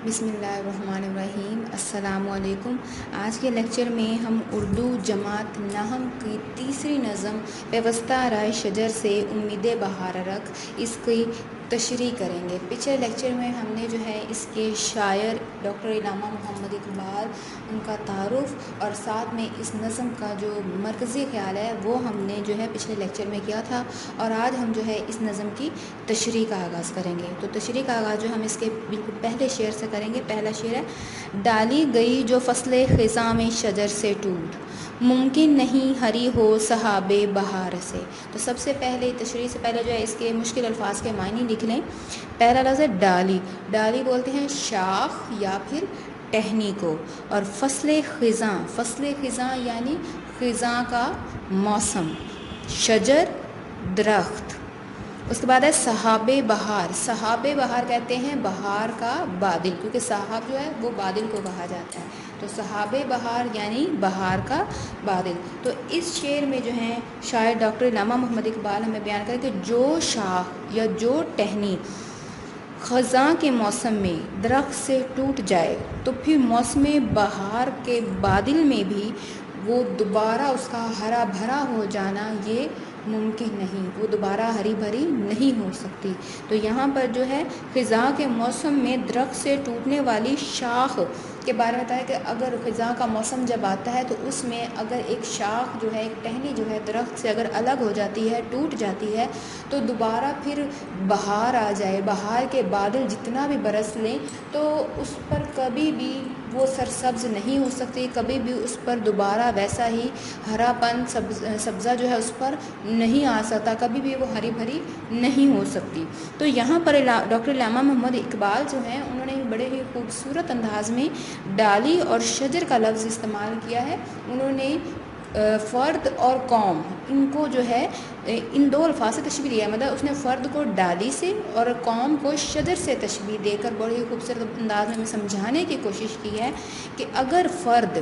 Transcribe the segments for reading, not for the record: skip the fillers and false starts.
بسم اللہ الرحمن الرحیم۔ السلام علیکم۔ آج کے لیکچر میں ہم اردو جماعت نحم کی تیسری نظم پیوستہ رائے شجر سے امید بہار رکھ اس کی تشریح کریں گے۔ پچھلے لیکچر میں ہم نے اس کے شاعر ڈاکٹر علامہ محمد اقبال، ان کا تعارف اور ساتھ میں اس نظم کا جو مرکزی خیال ہے وہ ہم نے پچھلے لیکچر میں کیا تھا، اور آج ہم اس نظم کی تشریح کا آغاز کریں گے۔ تو تشریح کا آغاز ہم اس کے بالکل پہلے شعر سے کریں گے۔ پہلا شعر ہے: ڈالی گئی جو فصل خزاں میں شجر سے ٹوٹ، ممکن نہیں ہری ہو صحاب بہار سے۔ تو سب سے پہلے تشریح سے پہلے اس کے مشکل الفاظ کے معنی لکھ لیں۔ پہلا لفظ ہے ڈالی۔ ڈالی بولتے ہیں شاخ یا پھر ٹہنی کو، اور فصل خزاں، فصل خزاں یعنی خزاں کا موسم، شجر درخت۔ اس کے بعد ہے صحاب بہار۔ صحاب بہار کہتے ہیں بہار کا بادل، کیونکہ صحاب وہ بادل کو کہا جاتا ہے، تو صحاب بہار یعنی بہار کا بادل۔ تو اس شعر میں شاعر ڈاکٹر علامہ محمد اقبال ہمیں بیان کریں کہ جو شاخ یا جو ٹہنی خزاں کے موسم میں درخت سے ٹوٹ جائے تو پھر موسم بہار کے بادل میں بھی وہ دوبارہ اس کا ہرا بھرا ہو جانا یہ ممکن نہیں، وہ دوبارہ ہری بھری نہیں ہو سکتی۔ تو یہاں پر خزاں کے موسم میں درخت سے ٹوٹنے والی شاخ کے بارے میں بتایا کہ اگر خزاں کا موسم جب آتا ہے تو اس میں اگر ایک شاخ ایک ٹہنی درخت سے اگر الگ ہو جاتی ہے، ٹوٹ جاتی ہے، تو دوبارہ پھر بہار آ جائے، بہار کے بادل جتنا بھی برس لیں تو اس پر کبھی بھی وہ سرسبز نہیں ہو سکتی، کبھی بھی اس پر دوبارہ ویسا ہی ہرا پن سبزہ اس پر نہیں آ سکتا، کبھی بھی وہ ہری بھری نہیں ہو سکتی۔ تو یہاں پر ڈاکٹر علامہ محمد اقبال انہوں نے بڑے ہی خوبصورت انداز میں ڈالی اور شجر کا لفظ استعمال کیا ہے۔ انہوں نے فرد اور قوم ان کو ان دو الفاظ سے تشبیہ دیا ہے، مطلب اس نے فرد کو ڈالی سے اور قوم کو شجر سے تشبیہ دے کر بڑے ہی خوبصورت انداز میں سمجھانے کی کوشش کی ہے کہ اگر فرد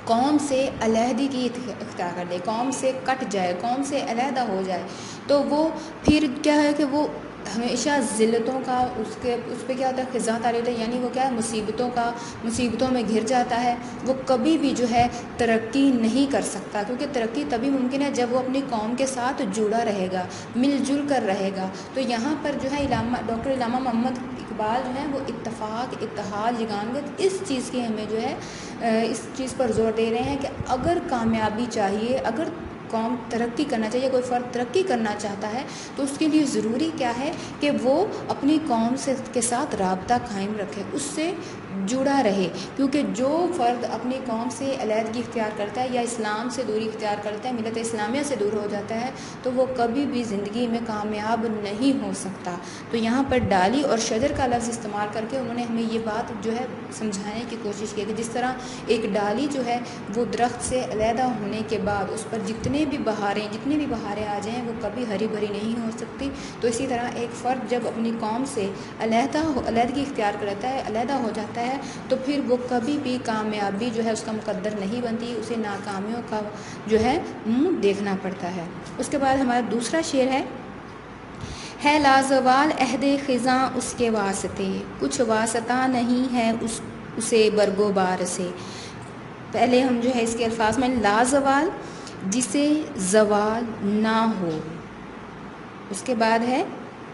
قوم سے علیحدگی اختیار کر لے، قوم سے کٹ جائے، قوم سے علیحدہ ہو جائے، تو وہ پھر کیا ہے کہ وہ ہمیشہ ذلتوں کا اس پہ کیا ہوتا ہے، خزاں طاری ہوتا ہے، یعنی وہ کیا ہے مصیبتوں میں گھر جاتا ہے۔ وہ کبھی بھی ترقی نہیں کر سکتا، کیونکہ ترقی تبھی ممکن ہے جب وہ اپنی قوم کے ساتھ جڑا رہے گا، مل جل کر رہے گا۔ تو یہاں پر ڈاکٹر علامہ محمد اقبال وہ اتفاق، اتحاد، یگانگت اس چیز کی ہمیں اس چیز پر زور دے رہے ہیں کہ اگر کامیابی چاہیے، اگر قوم ترقی کرنا چاہیے، کوئی فرد ترقی کرنا چاہتا ہے تو اس کے لیے ضروری کیا ہے کہ وہ اپنی قوم کے ساتھ رابطہ قائم رکھے، اس سے جڑا رہے، کیونکہ جو فرد اپنی قوم سے علیحدگی اختیار کرتا ہے یا اسلام سے دوری اختیار کرتا ہے، ملت اسلامیہ سے دور ہو جاتا ہے، تو وہ کبھی بھی زندگی میں کامیاب نہیں ہو سکتا۔ تو یہاں پر ڈالی اور شجر کا لفظ استعمال کر کے انہوں نے ہمیں یہ بات سمجھانے کی کوشش کی کہ جس طرح ایک ڈالی وہ درخت سے علیحدہ ہونے کے بعد اس پر جتنی بھی بہاریں آ جائیں وہ کبھی ہری بھری نہیں ہو سکتی، تو اسی طرح ایک فرد جب اپنی قوم سے علیحدگی اختیار کرتا ہے، علیحدہ ہو جاتا ہے، تو پھر وہ کبھی بھی کامیابی اس کا مقدر نہیں بنتی، اسے ناکامیوں کا منہ دیکھنا پڑتا ہے۔ اس کے بعد ہمارا دوسرا شعر ہے لازوال عہد خزاں اس کے واسطے، کچھ واسطہ نہیں ہے اسے برگو بار سے۔ پہلے ہم اس کے الفاظ میں لازوال جسے زوال نہ ہو، اس کے بعد ہے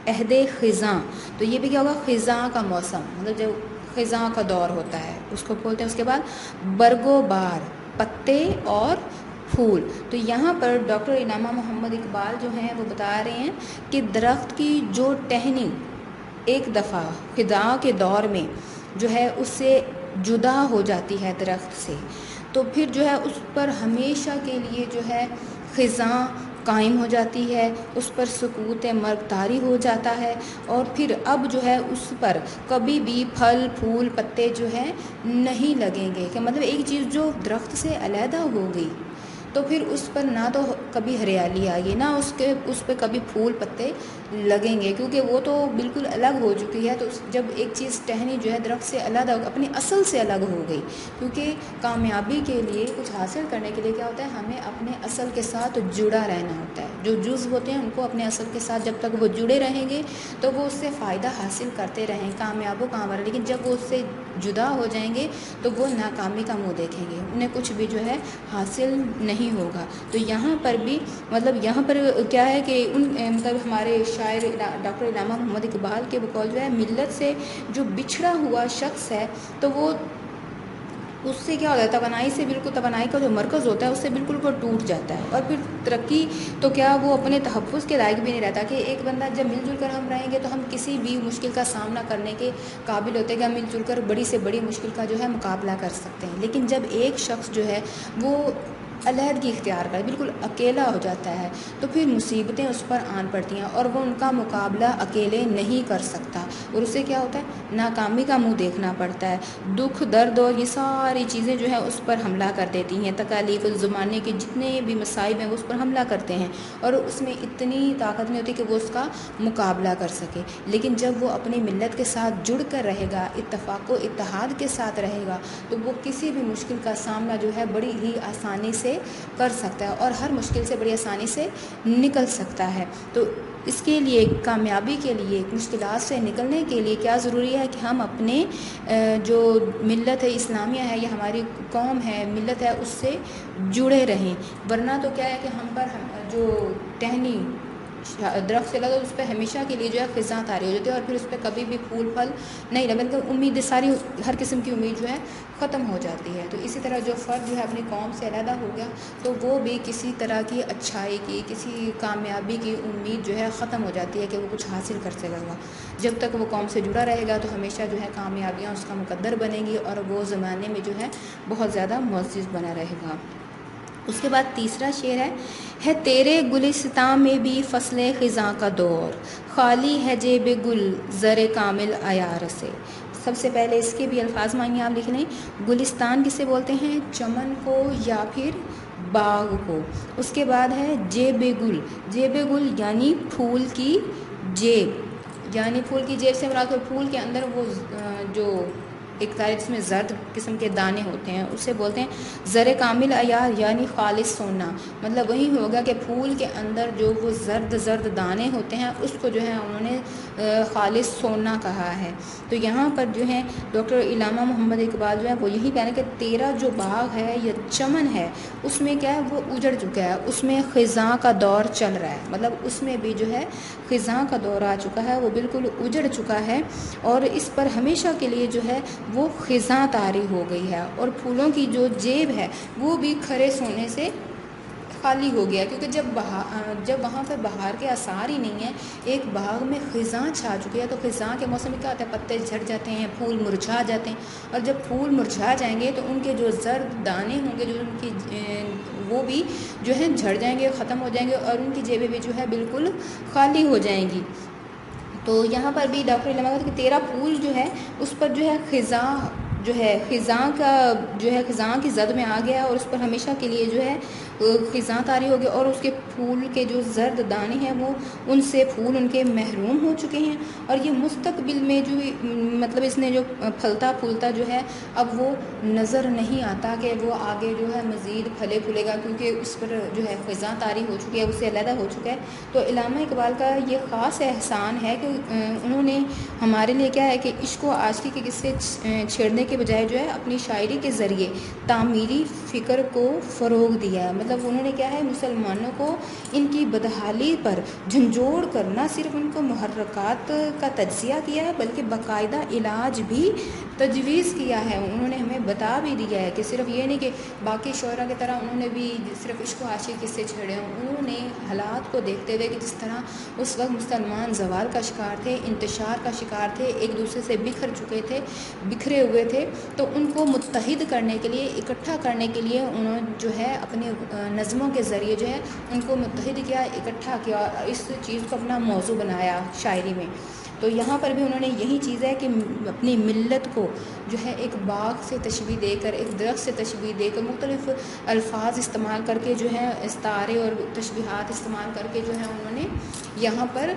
عہد خزاں، تو یہ بھی کیا ہوگا، خزاں کا موسم، مطلب جو خزاں کا دور ہوتا ہے اس کو بولتے ہیں۔ اس کے بعد برگو بار، پتے اور پھول۔ تو یہاں پر ڈاکٹر علامہ محمد اقبال وہ بتا رہے ہیں کہ درخت کی جو ٹہنی ایک دفعہ خزاں کے دور میں اس سے جدا ہو جاتی ہے درخت سے، تو پھر اس پر ہمیشہ کے لیے خزاں قائم ہو جاتی ہے، اس پر سکوت مرگ طاری ہو جاتا ہے، اور پھر اب اس پر کبھی بھی پھل پھول پتے نہیں لگیں گے، کہ مطلب ایک چیز جو درخت سے علیحدہ ہو گئی تو پھر اس پر نہ تو کبھی ہریالی آئے گی، نہ اس پہ کبھی پھول پتے لگیں گے، کیونکہ وہ تو بالکل الگ ہو چکی ہے۔ تو جب ایک چیز ٹہنی جو ہے درخت سے الگ اپنی اصل سے الگ ہو گئی، کیونکہ کامیابی کے لیے کچھ حاصل کرنے کے لیے کیا ہوتا ہے، ہمیں اپنے اصل کے ساتھ جڑا رہنا ہوتا ہے۔ جو جزو ہوتے ہیں ان کو اپنے اصل کے ساتھ جب تک وہ جڑے رہیں گے تو وہ اس سے فائدہ حاصل کرتے رہیں، کامیاب و کامرا، لیکن جب وہ اس سے جدا ہو جائیں گے تو وہ ناکامی کا منہ دیکھیں گے، انہیں کچھ بھی جو ہے حاصل نہیں ہوگا۔ تو یہاں پر بھی یہاں پر کیا ہے کہ ہمارے شاعر ڈاکٹر علامہ محمد اقبال کے بقول جو ہے، ملت سے جو بچھڑا ہوا شخص ہے تو وہ اس سے کیا ہوتا ہے، توانائی سے بالکل، توانائی کا جو مرکز ہوتا ہے اس سے بالکل وہ ٹوٹ جاتا ہے، اور پھر ترقی تو کیا وہ اپنے تحفظ کے لائق بھی نہیں رہتا، کہ ایک بندہ جب مل جل کر ہم رہیں گے تو ہم کسی بھی مشکل کا سامنا کرنے کے قابل ہوتے ہیں کہ ہم مل جل کر بڑی سے بڑی مشکل کا جو ہے مقابلہ کر سکتے ہیں۔ لیکن جب ایک شخص جو ہے وہ علیحدگی اختیار کرے، بالکل اکیلا ہو جاتا ہے، تو پھر مصیبتیں اس پر آن پڑتی ہیں اور وہ ان کا مقابلہ اکیلے نہیں کر سکتا، اور اسے کیا ہوتا ہے، ناکامی کا منہ دیکھنا پڑتا ہے، دکھ درد اور یہ ساری چیزیں جو ہے اس پر حملہ کر دیتی ہیں، تکالیف زمانے کے جتنے بھی مصائب ہیں وہ اس پر حملہ کرتے ہیں، اور اس میں اتنی طاقت نہیں ہوتی کہ وہ اس کا مقابلہ کر سکے۔ لیکن جب وہ اپنی ملت کے ساتھ جڑ کر رہے گا، اتفاق و اتحاد کے ساتھ رہے گا، تو وہ کسی بھی مشکل کا سامنا جو ہے بڑی ہی آسانی سے کر سکتا ہے، اور ہر مشکل سے بڑی آسانی سے نکل سکتا ہے۔ تو اس کے لیے، کامیابی کے لیے، مشکلات سے نکلنے کے لیے کیا ضروری ہے کہ ہم اپنے جو ملت ہے اسلامیہ ہے یا ہماری قوم ہے، ملت ہے، اس سے جڑے رہیں، ورنہ تو کیا ہے کہ ہم پر جو ٹہنی درخت سے لگا اس پہ ہمیشہ کے لیے جو ہے خزاں طاری ہو جاتی ہے، اور پھر اس پہ کبھی بھی پھول پھل نہیں لگے، بلکہ امید ساری، ہر قسم کی امید جو ہے ختم ہو جاتی ہے۔ تو اسی طرح جو فرد جو ہے اپنی قوم سے علیحدہ ہو گیا تو وہ بھی کسی طرح کی اچھائی کی، کسی کامیابی کی امید جو ہے ختم ہو جاتی ہے کہ وہ کچھ حاصل کر سکے گا۔ جب تک وہ قوم سے جڑا رہے گا تو ہمیشہ جو ہے کامیابیاں اس کا مقدر بنے گی، اور وہ زمانے میں جو ہے بہت زیادہ معزز بنا رہے گا۔ اس کے بعد تیسرا شعر ہے تیرے گلستاں میں بھی فصل خزاں کا دور، خالی ہے جیب گل زر کامل عیار سے۔ سب سے پہلے اس کے بھی الفاظ معنی آپ لکھ لیں۔ گلستان کسے بولتے ہیں؟ چمن کو یا پھر باغ کو۔ اس کے بعد ہے جیب گل، جیب گل یعنی پھول کی جیب، یعنی پھول کی جیب سے مراد پھول کے اندر وہ جو ایک تارے جس میں زرد قسم کے دانے ہوتے ہیں اسے بولتے ہیں زر کامل عیار، یعنی خالص سونا۔ مطلب وہی ہوگا کہ پھول کے اندر جو وہ زرد زرد دانے ہوتے ہیں اس کو جو ہے انہوں نے خالص سونا کہا ہے۔ تو یہاں پر جو ہے ڈاکٹر علامہ محمد اقبال جو ہے وہ یہی کہہ رہے ہیں کہ تیرا جو باغ ہے یا چمن ہے اس میں کیا ہے، وہ اجڑ چکا ہے، اس میں خزاں کا دور چل رہا ہے، مطلب اس میں بھی جو ہے خزاں کا دور آ چکا ہے، وہ بالکل اجڑ چکا ہے، اور اس پر ہمیشہ کے لیے جو ہے وہ خزاں طاری ہو گئی ہے، اور پھولوں کی جو جیب ہے وہ بھی کھرے سونے سے خالی ہو گیا، کیونکہ جب وہاں پر بہار کے آثار ہی نہیں ہیں، ایک باغ میں خزاں چھا چکی ہے، تو خزاں کے موسم میں کیا ہوتا ہے، پتے جھڑ جاتے ہیں، پھول مرجھا جاتے ہیں، اور جب پھول مرجھا جائیں گے تو ان کے جو زرد دانے ہوں گے، جو ان کی وہ بھی جو ہے جھڑ جائیں گے، ختم ہو جائیں گے، اور ان کی جیبیں بھی جو ہے بالکل خالی ہو جائیں گی۔ تو یہاں پر بھی ڈاکٹر علامہ کہ تیرا پھول جو ہے اس پر جو ہے خزاں جو ہے، خزاں کا جو ہے خزاں کی زد میں آ گیا، اور اس پر ہمیشہ کے لیے جو ہے خزاں طاری ہو گیا، اور اس کے پھول کے جو زرد دانے ہیں وہ ان سے پھول ان کے محروم ہو چکے ہیں، اور یہ مستقبل میں جو مطلب اس نے جو پھلتا پھولتا جو ہے اب وہ نظر نہیں آتا کہ وہ آگے جو ہے مزید پھلے پھولے گا، کیونکہ اس پر جو ہے خزاں طاری ہو چکی ہے، اس سے علیحدہ ہو چکا ہے۔ تو علامہ اقبال کا یہ خاص احسان ہے کہ انہوں نے ہمارے لیے کیا ہے کہ عشق و عاشقی کے قصے چھیڑنے کے بجائے جو ہے اپنی شاعری کے ذریعے تعمیری فکر کو فروغ دیا ہے۔ مطلب انہوں نے کیا ہے، مسلمانوں کو ان کی بدحالی پر جھنجھوڑ کر نہ صرف ان کو محرکات کا تجزیہ کیا ہے بلکہ باقاعدہ علاج بھی تجویز کیا ہے۔ انہوں نے ہمیں بتا بھی دیا ہے کہ صرف یہ نہیں کہ باقی شعراء کی طرح انہوں نے بھی صرف عشق و عاشقی کے قصے چھیڑے ہوں، انہوں نے حالات کو دیکھتے ہوئے کہ جس طرح اس وقت مسلمان زوال کا شکار تھے، انتشار کا شکار تھے، ایک دوسرے سے بکھر چکے تھے، بکھرے ہوئے تھے، تو ان کو متحد کرنے کے لیے، اکٹھا کرنے کے لیے انہوں جو ہے اپنی نظموں کے ذریعے جو ہے ان کو متحد کیا، اکٹھا کیا، اور اس چیز کو اپنا موضوع بنایا شاعری میں۔ تو یہاں پر بھی انہوں نے یہی چیز ہے کہ اپنی ملت کو جو ہے ایک باغ سے تشبیہ دے کر، ایک درخت سے تشبیہ دے کر، مختلف الفاظ استعمال کر کے جو ہے استعارے اور تشبیہات استعمال کر کے جو ہے انہوں نے یہاں پر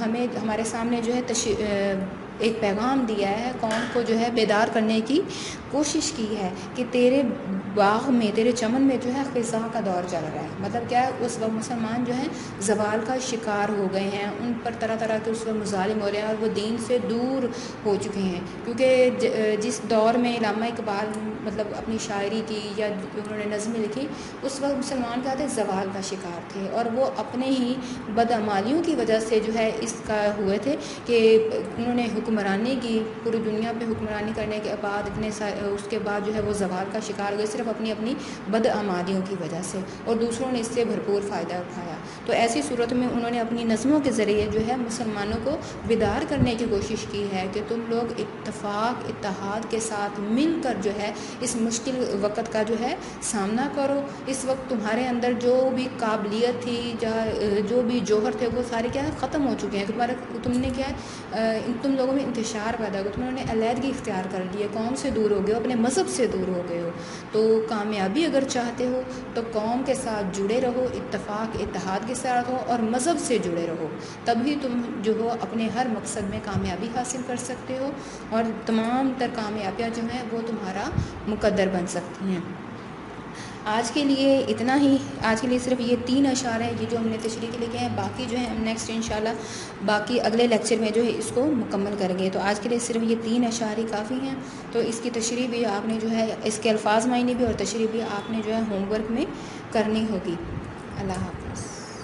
ہمیں ہمارے سامنے جو ہے ایک پیغام دیا ہے، قوم کو جو ہے بیدار کرنے کی کوشش کی ہے کہ تیرے باغ میں، تیرے چمن میں جو ہے خزاں کا دور چل رہا ہے۔ مطلب کیا ہے، اس وقت مسلمان جو ہیں زوال کا شکار ہو گئے ہیں، ان پر طرح طرح کے اس وقت مظالم ہو رہے ہیں اور وہ دین سے دور ہو چکے ہیں، کیونکہ جس دور میں علامہ اقبال مطلب اپنی شاعری کی یا انہوں نے نظمیں لکھی، اس وقت مسلمان کیا تھے، زوال کا شکار تھے، اور وہ اپنے ہی بدعمالیوں کی وجہ سے جو ہے اس کا ہوئے تھے کہ انہوں نے حکمرانی کی، پوری دنیا پہ حکمرانی کرنے کے بعد اس کے بعد جو ہے وہ زوال کا شکار ہوئے صرف اپنی بدعمالیوں کی وجہ سے، اور دوسروں نے اس سے بھرپور فائدہ اٹھایا۔ تو ایسی صورت میں انہوں نے اپنی نظموں کے ذریعے جو ہے مسلمانوں کو بیدار کرنے کی کوشش کی ہے کہ تم لوگ اتفاق، اتحاد کے ساتھ مل کر جو ہے اس مشکل وقت کا جو ہے سامنا کرو۔ اس وقت تمہارے اندر جو بھی قابلیت تھی، جو بھی جوہر تھے، وہ سارے کیا ہے ختم ہو چکے ہیں۔ تم نے کیا ہے، تم لوگوں میں انتشار پیدا ہو، تم نے علیحدگی اختیار کر لی ہے، قوم سے دور ہو گئے ہو، اپنے مذہب سے دور ہو گئے ہو۔ تو کامیابی اگر چاہتے ہو تو قوم کے ساتھ جڑے رہو، اتفاق اتحاد کے ساتھ ہو اور مذہب سے جڑے رہو، تبھی تم جو ہو اپنے ہر مقصد میں کامیابی حاصل کر سکتے ہو، اور تمام تر کامیابیاں جو ہیں وہ تمہارا مقدر بن سکتی ہیں۔ آج کے لیے اتنا ہی، آج کے لیے صرف یہ 3 اشعار ہیں یہ جو ہم نے تشریح کے لکھے ہیں، باقی جو ہے ہم نیکسٹ انشاءاللہ باقی اگلے لیکچر میں جو ہے اس کو مکمل کریں گے۔ تو آج کے لیے صرف یہ 3 اشعار ہی کافی ہیں، تو اس کی تشریح بھی آپ نے جو ہے، اس کے الفاظ معنی بھی اور تشریح بھی آپ نے جو ہے ہوم ورک میں کرنی ہوگی۔ اللہ حافظ۔